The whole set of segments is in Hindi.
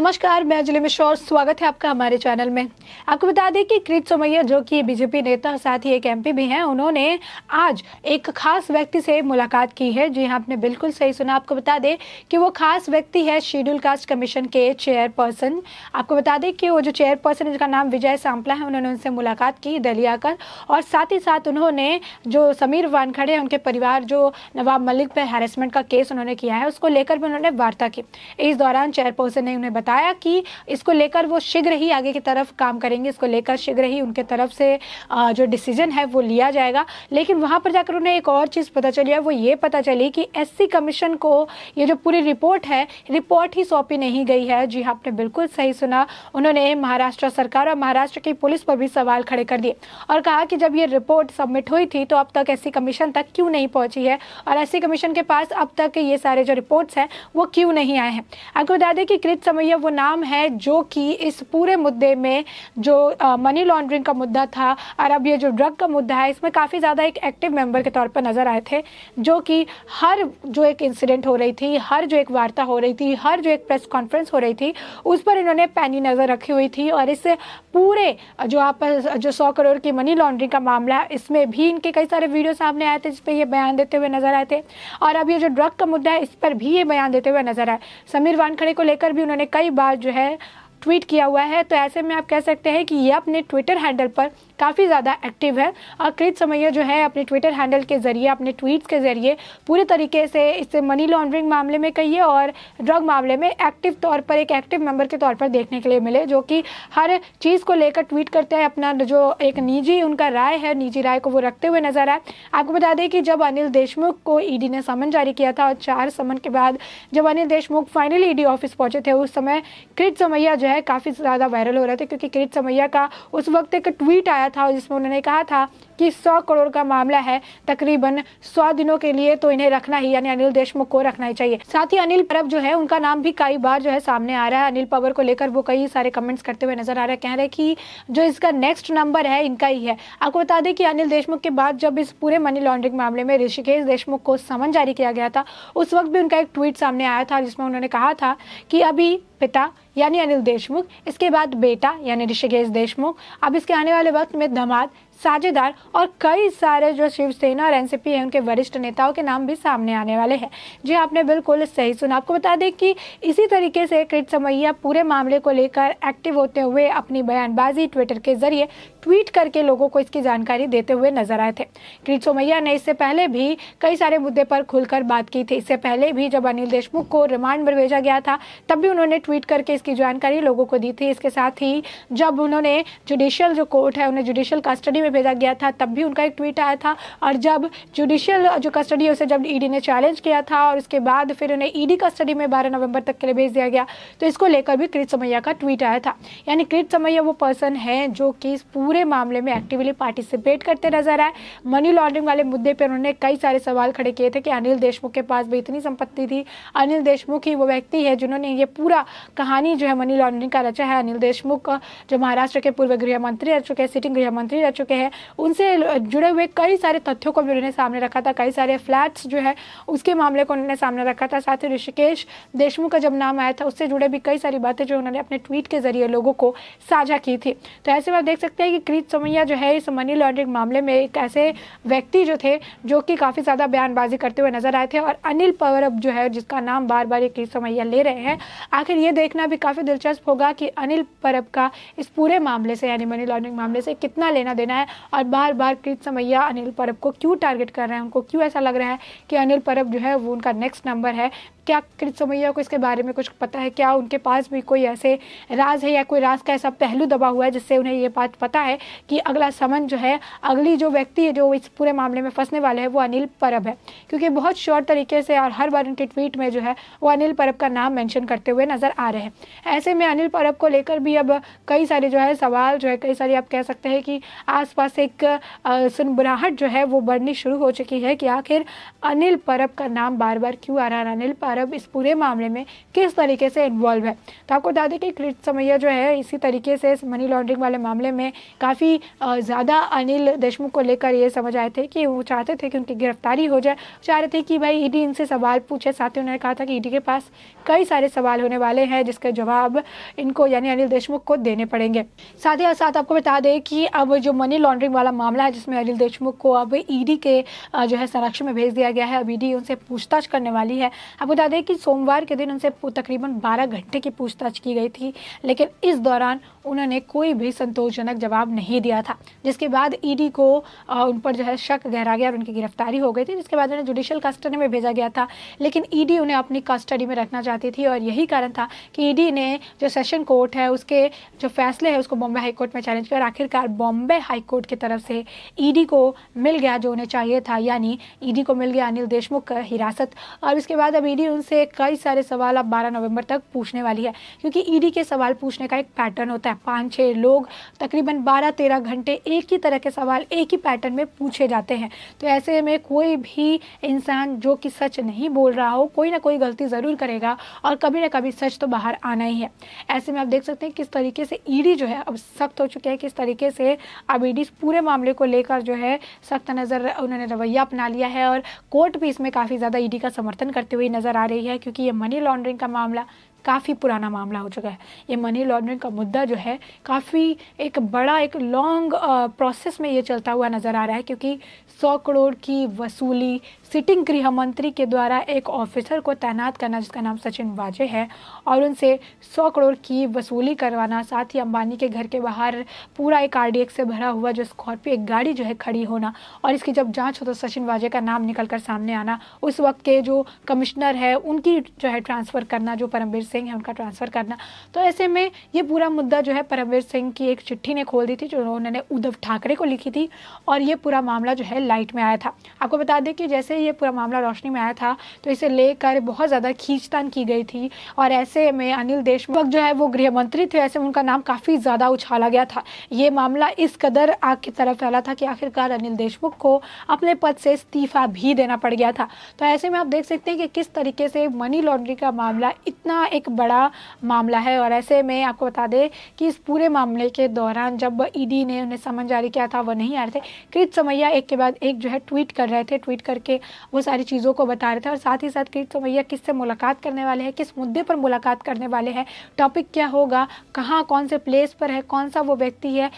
नमस्कार, मैं अंजलि मिश्रा और स्वागत है आपका हमारे चैनल में। आपको बता दें कि किरीट सोमैया जो कि बीजेपी नेता साथ ही एक एमपी भी हैं, उन्होंने आज एक खास व्यक्ति से मुलाकात की है। जी हाँ, आपने बिल्कुल सही सुना। आपको बता दें कि वो खास व्यक्ति है शेड्यूल कास्ट कमीशन के चेयरपर्सन। आपको बता दें कि वो जो चेयरपर्सन है जिसका नाम विजय सांपला है, उन्होंने उनसे मुलाकात की दिल्ली आकर, और साथ ही साथ उन्होंने जो समीर वानखड़े उनके परिवार जो नवाब मलिक पर हैरेसमेंट का केस उन्होंने किया है उसको लेकर भी उन्होंने वार्ता की। इस दौरान चेयरपर्सन ने उन्हें बताया कि इसको लेकर वो शीघ्र ही आगे की तरफ काम करेंगे, इसको लेकर शीघ्र ही उनके तरफ से जो डिसीजन है वो लिया जाएगा। लेकिन वहाँ पर जाकर उन्हें एक और चीज़ पता चली है, वो ये पता चली कि एससी कमीशन को ये जो पूरी रिपोर्ट है, रिपोर्ट ही सौंपी नहीं गई है। जी हाँ, आपने बिल्कुल सही सुना। उन्होंने महाराष्ट्र सरकार और महाराष्ट्र की पुलिस पर भी सवाल खड़े कर दिए और कहा कि जब ये रिपोर्ट सबमिट हुई थी तो अब तक एससी कमीशन तक क्यों नहीं पहुँची है, और एससी कमीशन के पास अब तक ये सारे जो रिपोर्ट्स हैं वो क्यों नहीं आए हैं। आपको बता दें कि किरीट सोमैया वो नाम है जो कि इस पूरे मुद्दे में जो मनी लॉन्ड्रिंग का मुद्दा था और अब ये जो ड्रग का मुद्दा है, इसमें काफ़ी ज़्यादा एक एक्टिव मेंबर के तौर पर नज़र आए थे, जो कि हर जो एक इंसिडेंट हो रही थी, हर जो एक वार्ता हो रही थी, हर जो एक प्रेस कॉन्फ्रेंस हो रही थी, उस पर इन्होंने पैनी नज़र रखी हुई थी। और इस पूरे जो जो 100 करोड़ की मनी लॉन्ड्रिंग का मामला है, इसमें भी इनके कई सारे वीडियो सामने आए थे जिस पर ये बयान देते हुए नजर आए थे। और अब ये जो ड्रग का मुद्दा है, इस पर भी ये बयान देते हुए नजर आए। समीर वानखड़े को लेकर भी उन्होंने कई बार जो है ट्वीट किया हुआ है। तो ऐसे में आप कह सकते हैं कि ये अपने ट्विटर हैंडल पर काफ़ी ज़्यादा एक्टिव है। और किरीट सोमैया जो है अपने ट्विटर हैंडल के ज़रिए, अपने ट्वीट्स के ज़रिए पूरी तरीके से इससे मनी लॉन्ड्रिंग मामले में कहिए और ड्रग मामले में एक्टिव तौर पर एक एक्टिव मेंबर के तौर पर देखने के लिए मिले, जो कि हर चीज़ को लेकर ट्वीट करते हैं। अपना जो एक निजी उनका राय है, निजी राय को वो रखते हुए नजर आए। आपको बता दें कि जब अनिल देशमुख को ईडी ने समन जारी किया था और 4 समन के बाद जब Anil Deshmukh finally ED office पहुंचे थे, उस समय किरीट सोमैया जो है काफ़ी ज़्यादा वायरल हो रहे थे, क्योंकि किरीट सोमैया का उस वक्त एक ट्वीट आया था जिसमें उन्होंने कहा था कि 100 करोड़ का मामला है, तकरीबन 100 दिनों के लिए तो इन्हें रखना ही, यानी अनिल देशमुख को रखना ही चाहिए। साथ ही अनिल परब जो है उनका नाम भी कई बार जो है सामने आ रहा है। अनिल पवार को लेकर वो कई सारे कमेंट्स करते हुए नजर आ रहे हैं, कह रहे हैं कि जो इसका नेक्स्ट नंबर है इनका ही है। आपको बता दें कि अनिल देशमुख के बाद जब इस पूरे मनी लॉन्ड्रिंग मामले में ऋषिकेश देशमुख को समन जारी किया गया था, उस वक्त भी उनका एक ट्वीट सामने आया था जिसमें उन्होंने कहा था कि अभी पिता यानी अनिल देशमुख, इसके बाद बेटा यानी ऋषिकेश देशमुख, अब इसके आने वाले वक्त में दामाद, साझेदार और कई सारे जो शिवसेना और एनसीपी है उनके वरिष्ठ नेताओं के नाम भी सामने आने वाले हैं। जी आपने बिल्कुल सही सुना। आपको बता दें कि इसी तरीके से किरीट सोमैया पूरे मामले को लेकर एक्टिव होते हुए अपनी बयानबाजी ट्विटर के जरिए ट्वीट करके लोगों को इसकी जानकारी देते हुए नजर आए थे। किरीट सोमैया ने इससे पहले भी कई सारे मुद्दे पर खुलकर बात की थी। इससे पहले भी जब अनिल देशमुख को रिमांड पर भेजा गया था, तब भी उन्होंने ट्वीट करके इसकी जानकारी लोगों को दी थी। इसके साथ ही जब उन्होंने जुडिशियल जो कोर्ट है उन्हें जुडिशियल कस्टडी में भेजा गया था, तब भी उनका एक ट्वीट आया था। और जब जुडिशियल जो कस्टडी है उसे जब ईडी ने चैलेंज किया था और उसके बाद फिर उन्हें ईडी कस्टडी में 12 नवंबर तक के लिए भेज दिया गया, तो इसको लेकर भी किरीट सोमैया का ट्वीट आया था। यानी किरीट सोमैया वो पर्सन है जो कि इस पूरे मामले में एक्टिवली पार्टिसिपेट करते नजर आए। मनी लॉन्ड्रिंग वाले मुद्दे पर उन्होंने कई सारे सवाल खड़े किए थे कि अनिल देशमुख के पास भी इतनी संपत्ति थी, अनिल देशमुख ही वो व्यक्ति है जिन्होंने ये पूरा कहानी जो है मनी लॉन्ड्रिंग का रचा है। अनिल देशमुख जो महाराष्ट्र के पूर्व गृह मंत्री रह चुके हैं, सिटिंग गृह मंत्री रह चुके हैं, उनसे जुड़े हुए कई सारे तथ्यों को भी उन्होंने सामने रखा था। कई सारे फ्लैट्स जो है उसके मामले को उन्होंने सामने रखा था। साथ ही ऋषिकेश देशमुख का जब नाम आया था उससे जुड़े भी कई सारी बातें जो उन्होंने अपने ट्वीट के जरिए लोगों को साझा की थी। तो ऐसे में आप देख सकते हैं कि किरीट सोमैया जो है इस मनी लॉन्ड्रिंग मामले में एक ऐसे व्यक्ति जो थे जो कि काफ़ी ज़्यादा बयानबाजी करते हुए नजर आए थे। और अनिल परब जो है जिसका नाम बार बार ये किरीट सोमैया ले रहे हैं, आखिर ये देखना भी काफ़ी दिलचस्प होगा कि अनिल परब का इस पूरे मामले से यानी मनी लॉन्ड्रिंग मामले से कितना लेना देना है, और बार बार किरीट सोमैया अनिल परब को क्यों टारगेट कर रहे हैं, उनको क्यों ऐसा लग रहा है कि अनिल परब जो है वो उनका नेक्स्ट नंबर है। क्या किरीट सोमैया को इसके बारे में कुछ पता है? क्या उनके पास भी कोई ऐसे राज है या कोई राज का ऐसा पहलू दबा हुआ है जिससे उन्हें ये बात पता है कि अगला समन जो है, अगली जो व्यक्ति है जो इस पूरे मामले में फंसने वाले हैं वो अनिल परब है? क्योंकि बहुत शॉर्ट तरीके से और हर बार उनके ट्वीट में जो है वो अनिल परब का नाम मेंशन करते हुए नजर आ रहे हैं। ऐसे में अनिल परब को लेकर भी अब कई सारे जो है सवाल जो है, कई सारे आप कह सकते हैं कि आज आसपास एक सुनबुराहट जो है वो बढ़नी शुरू हो चुकी है कि आखिर अनिल परब का नाम बार बार क्यों आ रहा है, अनिल परब इस पूरे मामले में किस तरीके से इन्वॉल्व है। तो आपको बता दें कि कृत समैया जो है इसी तरीके से इस मनी लॉन्ड्रिंग वाले मामले में काफ़ी ज़्यादा अनिल देशमुख को लेकर ये समझ आए थे कि वो चाहते थे कि उनकी गिरफ्तारी हो जाए, चाह रहे थे कि भाई ईडी इनसे सवाल पूछे। साथ ही उन्होंने कहा था कि ईडी के पास कई सारे सवाल होने वाले हैं जिसके जवाब इनको यानी अनिल देशमुख को देने पड़ेंगे। साथ ही साथ आपको बता दें कि अब जो मनी लॉन्ड्रिंग वाला मामला है जिसमें अनिल देशमुख को अब ईडी के जो है संरक्षण में भेज दिया गया है, अब ईडी उनसे पूछताछ करने वाली है। आपको बता दें कि सोमवार के दिन उनसे तकरीबन 12 घंटे की पूछताछ की गई थी, लेकिन इस दौरान उन्होंने कोई भी संतोषजनक जवाब नहीं दिया था, जिसके बाद ईडी को उन पर जो है शक गहरा गया और उनकी गिरफ्तारी हो गई थी, जिसके बाद उन्हें जुडिशियल कस्टडी में भेजा गया था। लेकिन ईडी उन्हें अपनी कस्टडी में रखना चाहती थी और यही कारण था कि ईडी ने जो सेशन कोर्ट है उसके जो फैसले है उसको बॉम्बे हाई कोर्ट में चैलेंज किया और आखिरकार बॉम्बे हाई कोर्ट की तरफ से ईडी को मिल गया जो उन्हें चाहिए था, यानी ईडी को मिल गया अनिल देशमुख का हिरासत। और इसके बाद अब ईडी उनसे कई सारे सवाल अब 12 नवंबर तक पूछने वाली है, क्योंकि ईडी के सवाल पूछने का एक पैटर्न होता है। 5-6 लोग तकरीबन 12-13 घंटे एक ही तरह के सवाल एक ही पैटर्न में पूछे जाते हैं। तो ऐसे में कोई भी इंसान जो कि सच नहीं बोल रहा हो, कोई ना कोई गलती ज़रूर करेगा और कभी ना कभी सच तो बाहर आना ही है। ऐसे में आप देख सकते हैं किस तरीके से ईडी जो है अब सख्त हो चुके हैं, किस तरीके से अब ईडी पूरे मामले को लेकर जो है सख्त नज़र उन्होंने रवैया अपना लिया है और कोर्ट भी इसमें काफ़ी ज़्यादा ईडी का समर्थन करते हुए नज़र आ रही है, क्योंकि ये मनी लॉन्ड्रिंग का मामला काफ़ी पुराना मामला हो चुका है। ये मनी लॉन्ड्रिंग का मुद्दा जो है काफ़ी एक बड़ा एक लॉन्ग प्रोसेस में ये चलता हुआ नज़र आ रहा है, क्योंकि 100 करोड़ की वसूली सिटिंग गृह मंत्री के द्वारा एक ऑफिसर को तैनात करना जिसका नाम सचिन वाजे है और उनसे 100 करोड़ की वसूली करवाना, साथ ही अंबानी के घर के बाहर पूरा एक RDX से भरा हुआ जो स्कॉर्पियो एक गाड़ी जो है खड़ी होना और इसकी जब जांच हो तो सचिन वाजे का नाम निकल कर सामने आना, उस वक्त के जो कमिश्नर है उनकी जो है ट्रांसफ़र करना, जो परमवीर सिंह है उनका ट्रांसफ़र करना। तो ऐसे में ये पूरा मुद्दा जो है परमवीर सिंह की एक चिट्ठी ने खोल दी थी जो उन्होंने उद्धव ठाकरे को लिखी थी और ये पूरा मामला जो है लाइट में आया था। आपको बता दें कि जैसे ये पूरा मामला रोशनी में आया था तो इसे लेकर बहुत ज़्यादा खींचतान की गई थी और ऐसे में अनिल देशमुख जो है वो गृह मंत्री थे, ऐसे में उनका नाम काफ़ी ज़्यादा उछाला गया था। ये मामला इस कदर आग की तरफ फैला था कि आखिरकार अनिल देशमुख को अपने पद से इस्तीफा भी देना पड़ गया था। तो ऐसे में आप देख सकते हैं कि किस तरीके से मनी लॉन्ड्रिंग का मामला इतना एक बड़ा मामला है और ऐसे में आपको बता दें कि इस पूरे मामले के दौरान जब ईडी ने उन्हें समन जारी किया था वो नहीं आ रहे थे। कृत समैया एक के बाद एक जो है ट्वीट कर रहे थे, ट्वीट करके वो सारी चीज़ों को बता रहे थे और साथ ही साथ कृत समैया किससे मुलाकात करने वाले हैं, किस मुद्दे पर मुलाकात करने वाले हैं, टॉपिक क्या होगा, कहाँ कौन से प्लेस पर है, कौन सा वो व्यक्ति है,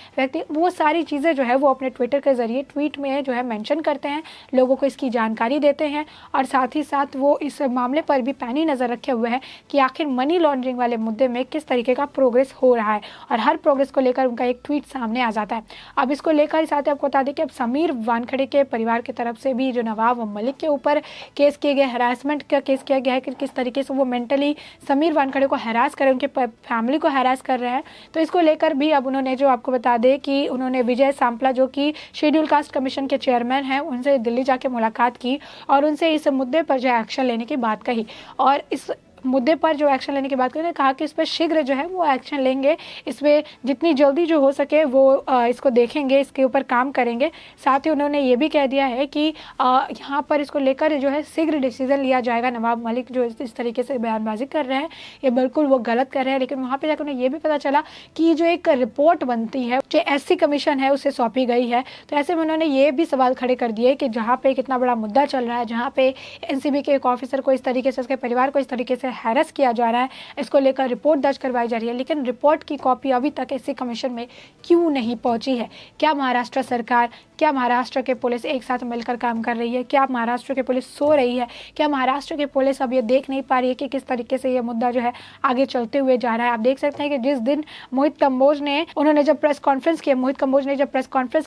वो सारी चीज़ें जो है वो अपने ट्विटर के ज़रिए ट्वीट में जो है मेंशन करते हैं, लोगों को इसकी जानकारी देते हैं और साथ ही साथ वो इस मामले पर भी पैनी नज़र रखे हुए हैं कि आखिर मनी लॉन्ड्रिंग वाले मुद्दे में किस तरीके का प्रोग्रेस हो रहा है और हर प्रोग्रेस को लेकर उनका एक ट्वीट सामने आ जाता है। अब इसको लेकर साथ ही आपको बता दें कि अब समीर वानखड़े के परिवार की तरफ से भी जो नवाब मलिक के ऊपर केस किए गए, हरासमेंट का केस किया गया है कि किस तरीके से वो मेंटली समीर वानखड़े को हैरास कर, उनके फैमिली को हैरास कर रहे हैं। तो इसको लेकर भी अब उन्होंने जो आपको बता दें कि उन्होंने विजय सांपला जो कि शेड्यूल कास्ट कमीशन के चेयरमैन हैं उनसे दिल्ली जाके मुलाकात की और उनसे इस मुद्दे पर जो एक्शन लेने की बात कही और इस मुद्दे पर जो एक्शन लेने की बात करें, कहा कि इस पर शीघ्र जो है वो एक्शन लेंगे, इसमें जितनी जल्दी जो हो सके वो इसको देखेंगे, इसके ऊपर काम करेंगे। साथ ही उन्होंने ये भी कह दिया है कि यहाँ पर इसको लेकर जो है शीघ्र डिसीजन लिया जाएगा। नवाब मलिक जो इस तरीके से बयानबाजी कर रहे हैं ये बिल्कुल वो गलत कर रहे हैं, लेकिन वहाँ पर जाकर उन्हें ये भी पता चला कि जो एक रिपोर्ट बनती है जो SC कमीशन है उसे सौंपी गई है। तो ऐसे में उन्होंने ये भी सवाल खड़े कर दिए कि जहाँ पे कितना बड़ा मुद्दा चल रहा है, जहाँ पे NCB के एक ऑफिसर को इस तरीके से, उसके परिवार को इस तरीके से हैरेस किया जा रहा है, इसको लेकर रिपोर्ट दर्ज करवाई जा रही है, लेकिन रिपोर्ट की कॉपी अभी तक SC कमीशन में क्यों नहीं पहुंची है? क्या महाराष्ट्र सरकार, क्या महाराष्ट्र के पुलिस एक साथ मिलकर काम कर रही है? क्या महाराष्ट्र की पुलिस सो रही है? क्या महाराष्ट्र की पुलिस अब ये देख नहीं पा रही है कि किस तरीके से ये मुद्दा जो है आगे चलते हुए जा रहा है? आप देख सकते हैं कि जिस दिन मोहित कंबोज ने जब प्रेस कॉन्फ्रेंस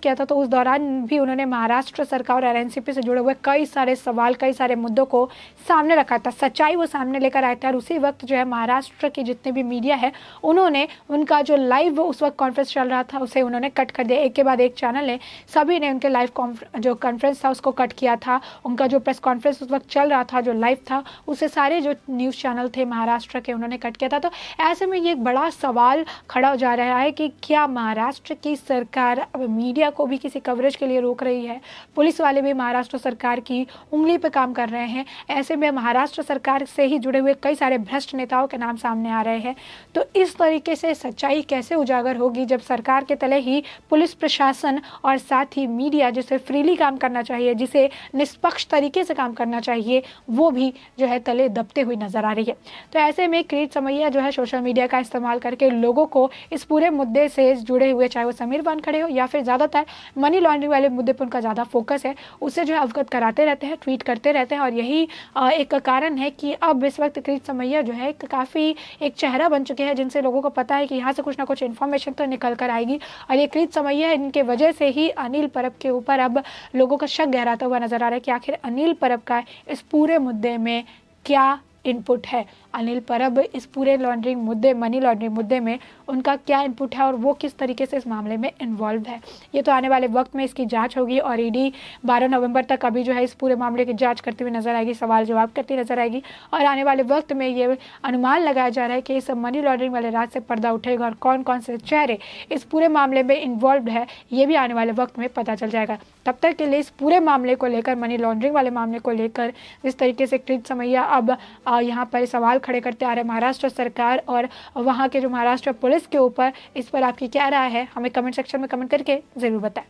किया था तो उस दौरान भी उन्होंने महाराष्ट्र सरकार और RNCP से जुड़े हुए कई सारे सवाल, कई सारे मुद्दों को सामने रखा था, सच्चाई वो सामने लेकर आए थे और उसी वक्त जो है महाराष्ट्र की जितने भी मीडिया है उन्होंने उनका जो लाइव उस वक्त कॉन्फ्रेंस चल रहा था उसे उन्होंने कट कर दिया। एक के बाद एक चैनल ने सभी ने ने उनके जो कॉन्फ्रेंस था उसको कट किया था। उनका जो प्रेस कॉन्फ्रेंस उस वक्त चल रहा था, जो लाइव था, उसे सारे जो न्यूज़ चैनल थे महाराष्ट्र के उन्होंने कट किया था। तो ऐसे में ये एक बड़ा सवाल खड़ा हो जा रहा है कि क्या महाराष्ट्र की सरकार अब मीडिया को भी किसी कवरेज के लिए रोक रही है? पुलिस वाले भी महाराष्ट्र सरकार की उंगली पर काम कर रहे हैं। ऐसे में महाराष्ट्र सरकार से ही जुड़े हुए कई सारे भ्रष्ट नेताओं के नाम सामने आ रहे हैं। तो इस तरीके से सच्चाई कैसे उजागर होगी जब सरकार के तले ही पुलिस प्रशासन और साथ ही मीडिया, जिसे फ्रीली काम करना चाहिए, जिसे निष्पक्ष तरीके से काम करना चाहिए, वो भी जो है तले दबते हुए नजर आ रही है। तो ऐसे में किरीट सोमैया जो है सोशल मीडिया का इस्तेमाल करके लोगों को इस पूरे मुद्दे से जुड़े हुए, चाहे वो समीर वानखेड़े हो या फिर ज़्यादातर मनी लॉन्ड्रिंग वाले मुद्दे पर उनका ज़्यादा फोकस है, उससे जो है अवगत कराते रहते हैं, ट्वीट करते रहते हैं। और यही एक कारण है कि अब इस वक्त किरीट सोमैया जो है काफ़ी एक चेहरा बन चुके हैं, जिनसे लोगों को पता है कि यहाँ से कुछ ना कुछ इन्फॉर्मेशन तो निकल कर आएगी। और ये किरीट सोमैया, इनके वजह से ही अनिल परब के ऊपर अब लोगों का शक गहराता हुआ नजर आ रहा है कि आखिर अनिल परब का इस पूरे मुद्दे में क्या इनपुट है। अनिल परब इस पूरे लॉन्ड्रिंग मुद्दे, मनी लॉन्ड्रिंग मुद्दे में उनका क्या इनपुट है और वो किस तरीके से इस मामले में इन्वॉल्व है, ये तो आने वाले वक्त में इसकी जांच होगी। और ईडी 12 नवंबर तक अभी जो है इस पूरे मामले की जांच करती हुई नजर आएगी, सवाल जवाब करती नजर आएगी। और आने वाले वक्त में ये अनुमान लगाया जा रहा है कि इस मनी लॉन्ड्रिंग वाले राज से पर्दा उठेगा और कौन कौन से चेहरे इस पूरे मामले में इन्वॉल्व है, ये भी आने वाले वक्त में पता चल जाएगा। तब तक के लिए इस पूरे मामले को लेकर, मनी लॉन्ड्रिंग वाले मामले को लेकर जिस तरीके से किरीट सोमैया अब यहाँ पर सवाल खड़े करते आ रहे हैं महाराष्ट्र सरकार और वहाँ के जो महाराष्ट्र पुलिस के ऊपर, इस पर आपकी क्या राय है? हमें कमेंट सेक्शन में कमेंट करके ज़रूर बताएं।